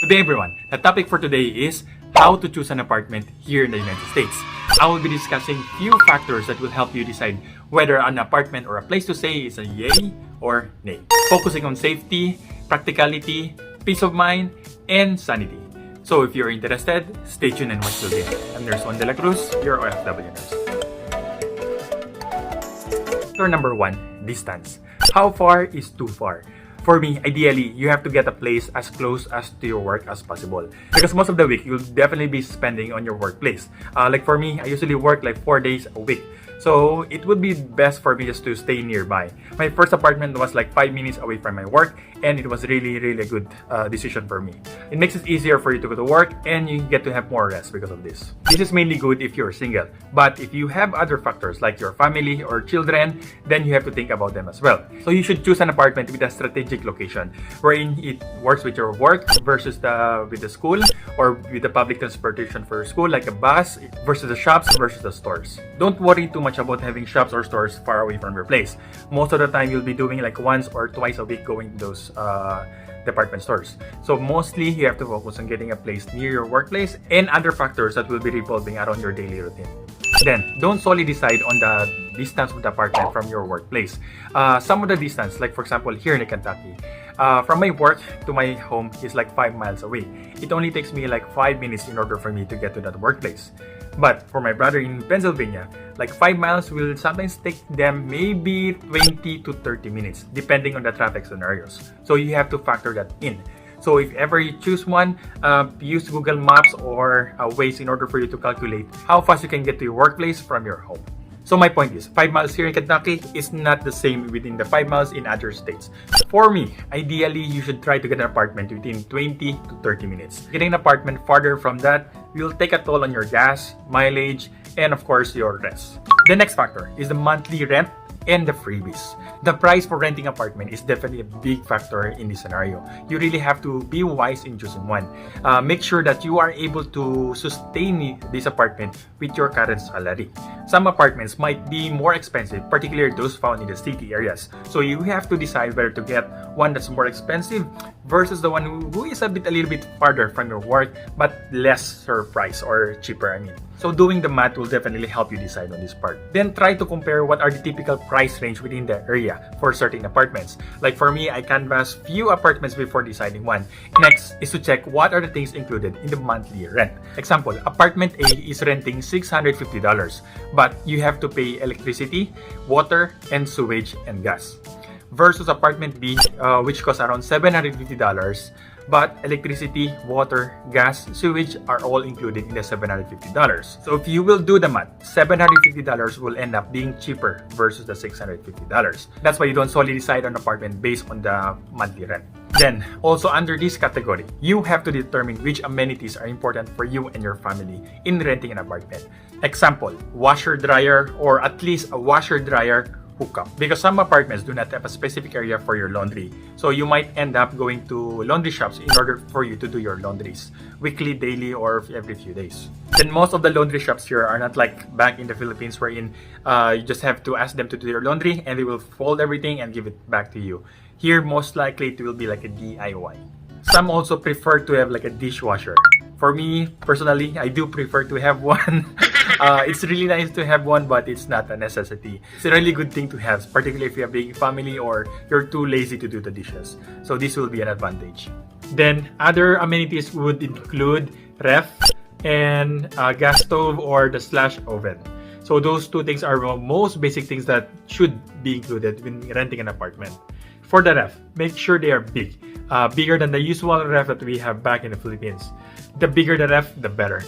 Good day everyone. The topic for today is how to choose an apartment here in the United States. I will be discussing few factors that will help you decide whether an apartment or a place to stay is a yay or nay. Focusing on safety, practicality, peace of mind, and sanity. So if you're interested, stay tuned and watch till the end. I'm Nurse Juan OFW, your OFW nurse. Factor number 1, distance. How far is too far? For me, ideally, you have to get a place as close as to your work as possible. Because most of the week, you'll definitely be spending on your workplace. Like for me, I usually work like 4 days a week. So it would be best for me just to stay nearby. My first apartment was like 5 minutes away from my work, and it was really a good decision for me. It makes it easier for you to go to work, and you get to have more rest because of this. This is mainly good if you're single, but if you have other factors like your family or children, then you have to think about them as well. So you should choose an apartment with a strategic location wherein it works with your work versus with the school, or with the public transportation for school like a bus versus the shops versus the stores. Don't worry too much about having shops or stores far away from your place. Most of the time you'll be doing like once or twice a week going to those department stores. So mostly you have to focus on getting a place near your workplace and other factors that will be revolving around your daily routine. Then, don't solely decide on the distance of the apartment from your workplace. Some of the distance, like for example here in Kentucky, from my work to my home is like 5 miles away. It only takes me like 5 minutes in order for me to get to that workplace. But for my brother in Pennsylvania, like 5 miles will sometimes take them maybe 20 to 30 minutes, depending on the traffic scenarios. So you have to factor that in. So if ever you choose one, use Google Maps or Waze in order for you to calculate how fast you can get to your workplace from your home. So my point is, 5 miles here in Kentucky is not the same within the 5 miles in other states. For me, ideally, you should try to get an apartment within 20 to 30 minutes. Getting an apartment farther from that will take a toll on your gas, mileage, and of course, your rest. The next factor is the monthly rent and the freebies. The price for renting apartment is definitely a big factor in this scenario. You really have to be wise in choosing one. Make sure that you are able to sustain this apartment with your current salary. Some apartments might be more expensive, particularly those found in the city areas. So you have to decide whether to get one that's more expensive versus the one who is a little bit farther from your work but lesser price or cheaper, I mean. So doing the math will definitely help you decide on this part. Then try to compare what are the typical price range within the area for certain apartments. Like for me, I canvassed few apartments before deciding one. Next is to check what are the things included in the monthly rent. Example, apartment A is renting $650, but you have to pay electricity, water, and sewage and gas. Versus apartment B, which costs around $750, but electricity, water, gas, sewage are all included in the $750. So if you will do the math, $750 will end up being cheaper versus the $650. That's why you don't solely decide on an apartment based on the monthly rent. Then, also under this category, you have to determine which amenities are important for you and your family in renting an apartment. Example, washer-dryer, or at least a washer-dryer hookup, because some apartments do not have a specific area for your laundry. So you might end up going to laundry shops in order for you to do your laundries weekly, daily, or every few days. Then most of the laundry shops here are not like back in the Philippines wherein you just have to ask them to do your laundry and they will fold everything and give it back to you. Here, most likely it will be like a DIY. Some also prefer to have like a dishwasher. For me, personally, I do prefer to have one. It's really nice to have one, but it's not a necessity. It's a really good thing to have, particularly if you have a big family or you're too lazy to do the dishes. So this will be an advantage. Then other amenities would include ref and gas stove or the slash oven. So those two things are the most basic things that should be included when renting an apartment. For the ref, make sure they are big. Bigger than the usual ref that we have back in the Philippines. The bigger the ref, the better.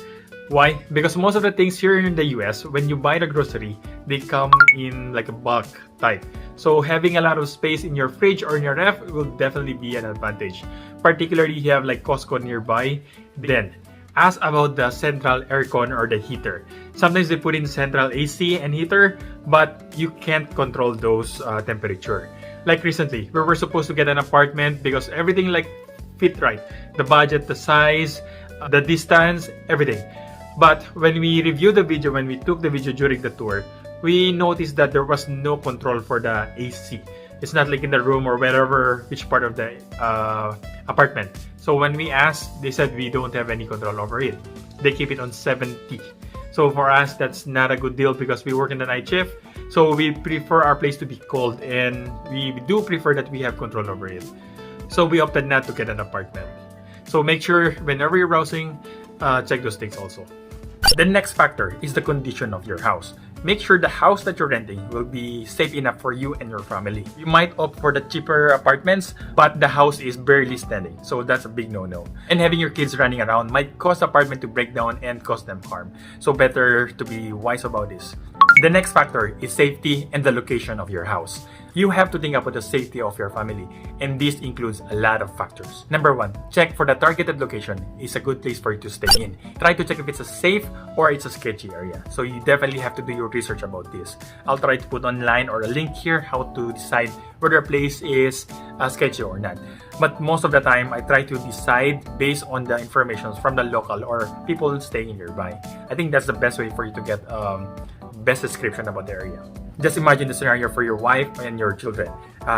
Why? Because most of the things here in the US, when you buy the grocery, they come in like a bulk type. So having a lot of space in your fridge or in your ref will definitely be an advantage. Particularly if you have like Costco nearby. Then, ask about the central aircon or the heater. Sometimes they put in central AC and heater, but you can't control those temperature. Like recently, we were supposed to get an apartment because everything like fit right. The budget, the size, the distance, everything. But when we reviewed the video, when we took the video during the tour, we noticed that there was no control for the AC. It's not like in the room or wherever, which part of the apartment. So when we asked, they said we don't have any control over it. They keep it on 70. So for us, that's not a good deal because we work in the night shift. So we prefer our place to be cold, and we do prefer that we have control over it. So we opted not to get an apartment. So make sure whenever you're browsing, check those things also. The next factor is the condition of your house. Make sure the house that you're renting will be safe enough for you and your family. You might opt for the cheaper apartments, but the house is barely standing, so that's a big no-no. And having your kids running around might cause the apartment to break down and cause them harm. So better to be wise about this. The next factor is safety and the location of your house. You have to think about the safety of your family, and this includes a lot of factors. Number 1, check for the targeted location is a good place for you to stay in. Try to check if it's a safe or it's a sketchy area. So you definitely have to do your research about this. I'll try to put online or a link here how to decide whether a place is sketchy or not. But most of the time, I try to decide based on the information from the local or people staying nearby. I think that's the best way for you to get best description about the area. Just imagine the scenario for your wife and your children.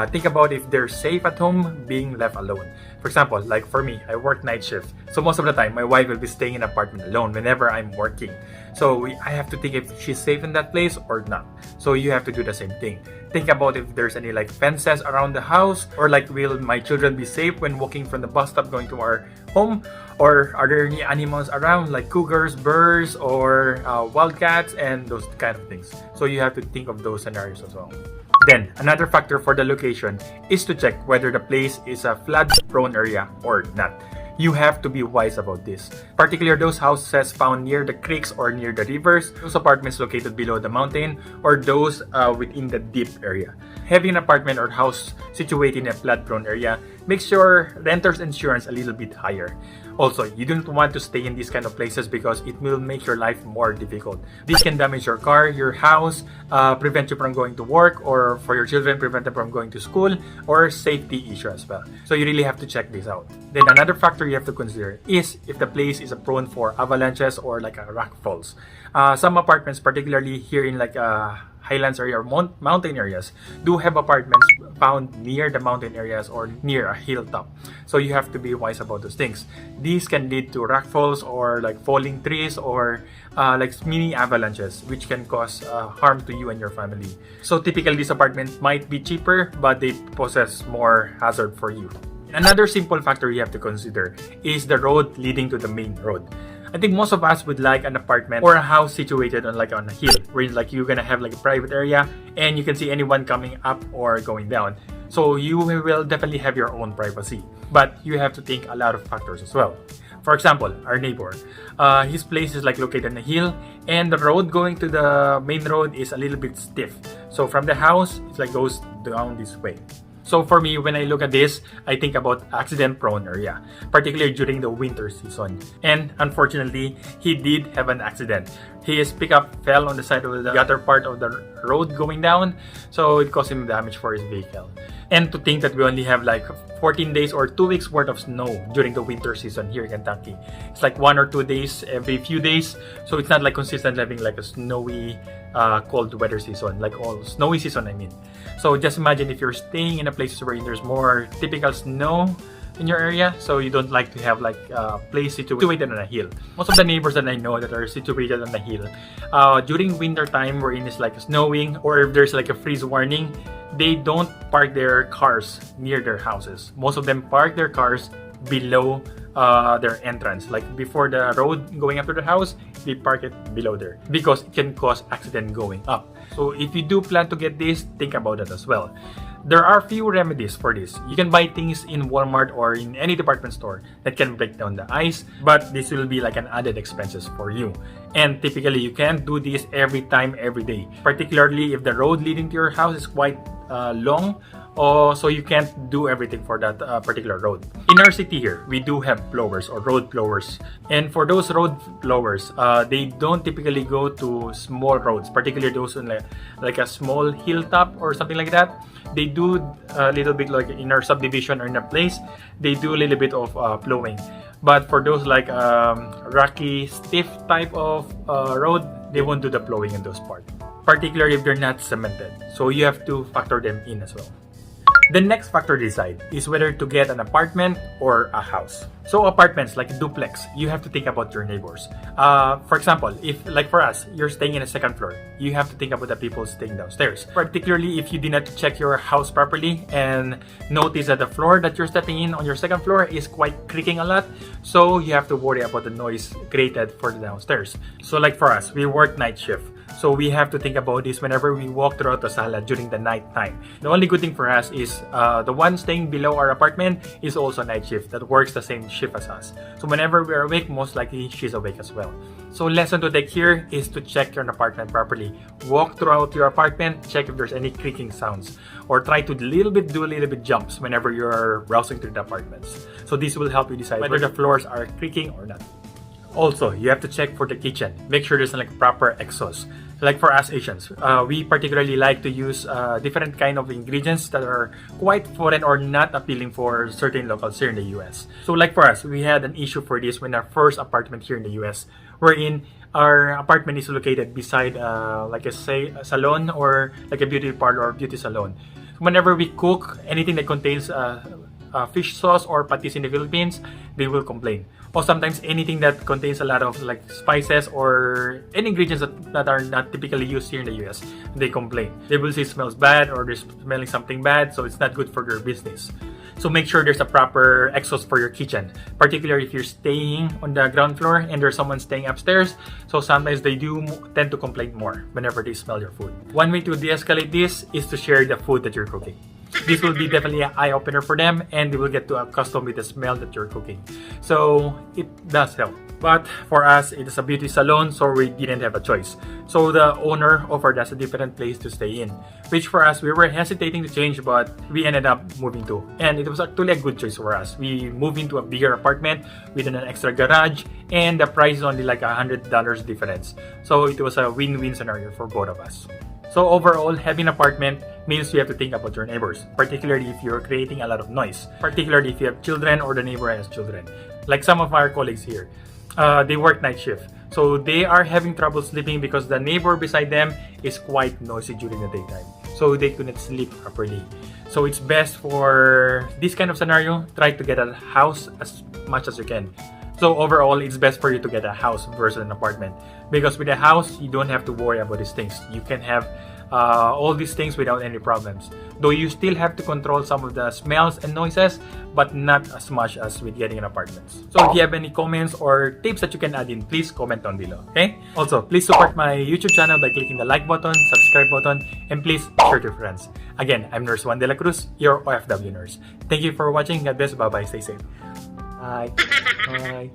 Think about if they're safe at home being left alone. For example, like for me, I work night shift. So most of the time, my wife will be staying in an apartment alone whenever I'm working. So I have to think if she's safe in that place or not. So you have to do the same thing. Think about if there's any like fences around the house, or like will my children be safe when walking from the bus stop going to our home, or are there any animals around like cougars, birds, or wildcats, and those kind of things. So you have to think of those scenarios as well. Then another factor for the location is to check whether the place is a flood prone area or not. You have to be wise about this, particularly those houses found near the creeks or near the rivers, those apartments located below the mountain, or those within the deep area. Having an apartment or house situated in a flood-prone area makes your renter's insurance a little bit higher. Also, you don't want to stay in these kind of places because it will make your life more difficult. This can damage your car, your house, prevent you from going to work, or for your children, prevent them from going to school, or safety issue as well. So you really have to check this out. Then another factor you have to consider is if the place is prone for avalanches or like a rock falls. Some apartments, particularly here in like highlands area or mountain areas, do have apartments found near the mountain areas or near a hilltop. So you have to be wise about those things. These can lead to rock falls or like falling trees or like mini avalanches, which can cause harm to you and your family. So typically these apartments might be cheaper, but they possess more hazard for you. Another simple factor you have to consider is the road leading to the main road. I think most of us would like an apartment or a house situated on like on a hill, where like you're gonna have like a private area and you can see anyone coming up or going down. So you will definitely have your own privacy, but you have to think a lot of factors as well. For example, our neighbor, his place is like located on a hill, and the road going to the main road is a little bit stiff. So from the house, it like goes down this way. So for me, when I look at this, I think about accident-prone area, particularly during the winter season. And unfortunately, he did have an accident. His pickup fell on the side of the gutter part of the road going down, so it caused him damage for his vehicle. And to think that we only have like 14 days or 2 weeks worth of snow during the winter season here in Kentucky. It's like 1 or 2 days every few days, so it's not like consistent having like a snowy, cold weather season, like all snowy season I mean. So just imagine if you're staying in a place where there's more typical snow in your area, so you don't like to have like a place situated on a hill. Most of the neighbors that I know that are situated on a hill, during winter time wherein it's like snowing or if there's like a freeze warning, they don't park their cars near their houses. Most of them park their cars below their entrance, like before the road going up to the house, they park it below there because it can cause accident going up. So if you do plan to get this, think about it as well. There are few remedies for this. You can buy things in Walmart or in any department store that can break down the ice, but this will be like an added expenses for you. And typically you can't do this every time, every day, particularly if the road leading to your house is quite long. So you can't do everything for that particular road. In our city here, we do have blowers or road blowers. And for those road blowers, they don't typically go to small roads, particularly those on like a small hilltop or something like that. They do a little bit like in our subdivision or in a place, they do a little bit of plowing. But for those like rocky, stiff type of road, they won't do the plowing in those parts, particularly if they're not cemented. So you have to factor them in as well. The next factor to decide is whether to get an apartment or a house. So apartments like a duplex, you have to think about your neighbors. For example, if like for us, you're staying in a second floor, you have to think about the people staying downstairs. Particularly if you did not check your house properly and notice that the floor that you're stepping in on your second floor is quite creaking a lot, so you have to worry about the noise created for the downstairs. So like for us, we work night shift. So we have to think about this whenever we walk throughout the sala during the night time. The only good thing for us is the one staying below our apartment is also night shift that works the same shift as us. So whenever we're awake, most likely she's awake as well. So lesson to take here is to check your apartment properly. Walk throughout your apartment, check if there's any creaking sounds, or try to do a little bit jumps whenever you're browsing through the apartments. So this will help you decide whether the floors are creaking or not. Also, you have to check for the kitchen. Make sure there's like proper exhaust. Like for us Asians, we particularly like to use different kind of ingredients that are quite foreign or not appealing for certain locals here in the US. So like for us, we had an issue for this when our first apartment here in the US, wherein our apartment is located beside like a salon or like a beauty parlor or beauty salon. Whenever we cook anything that contains fish sauce or patis in the Philippines, they will complain. Or sometimes anything that contains a lot of like spices or any ingredients that are not typically used here in the US, they complain. They will say it smells bad or they're smelling something bad, so it's not good for their business. So make sure there's a proper exhaust for your kitchen, particularly if you're staying on the ground floor and there's someone staying upstairs. So sometimes they do tend to complain more whenever they smell your food. One way to de-escalate this is to share the food that you're cooking. This will be definitely an eye-opener for them and they will get to accustom with the smell that you're cooking. So it does help. But for us, it is a beauty salon, so we didn't have a choice. So the owner offered us a different place to stay in, which for us, we were hesitating to change, but we ended up moving to. And it was actually a good choice for us. We moved into a bigger apartment with an extra garage, and the price is only like $100 difference. So it was a win-win scenario for both of us. So overall, having an apartment means you have to think about your neighbors, particularly if you're creating a lot of noise, particularly if you have children or the neighbor has children. Like some of our colleagues here, they work night shift. So they are having trouble sleeping because the neighbor beside them is quite noisy during the daytime. So they couldn't sleep properly. So it's best for this kind of scenario, try to get a house as much as you can. So overall, it's best for you to get a house versus an apartment. Because with a house, you don't have to worry about these things. You can have all these things without any problems. Though you still have to control some of the smells and noises, but not as much as with getting an apartment. So if you have any comments or tips that you can add in, please comment down below, okay? Also, please support my YouTube channel by clicking the like button, subscribe button, and please share to your friends. Again, I'm Nurse Juan de la Cruz, your OFW nurse. Thank you for watching. God bless. Bye-bye. Stay safe. Bye. Bye.